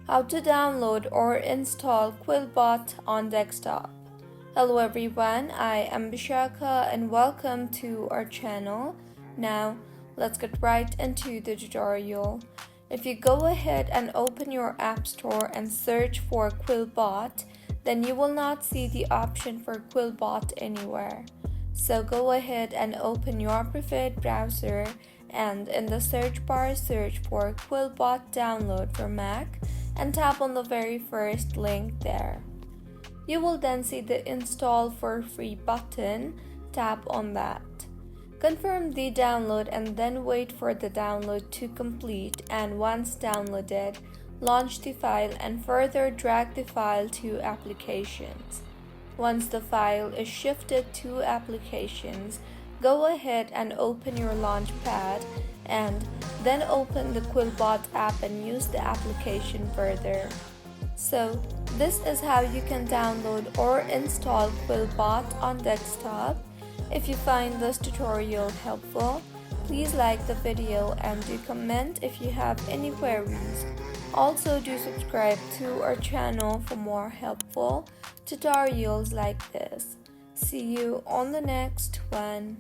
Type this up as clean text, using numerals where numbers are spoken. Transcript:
How to download or install QuillBot on desktop. Hello everyone, I am Bishaka and welcome to our channel. Now, let's get right into the tutorial. If you go ahead and open your app store and search for QuillBot, then you will not see the option for QuillBot anywhere. So go ahead and open your preferred browser and in the search bar search for QuillBot download for Mac and tap on the very first link there. You will then see the install for free button. Tap on that. Confirm the download and then wait for the download to complete, and once downloaded, launch the file and further drag the file to applications. Once the file is shifted to applications, go ahead and open your Launchpad and then open the QuillBot app and use the application further. So, this is how you can download or install QuillBot on desktop. If you find this tutorial helpful, please like the video and do comment if you have any queries. Also, do subscribe to our channel for more helpful tutorials like this. See you on the next one.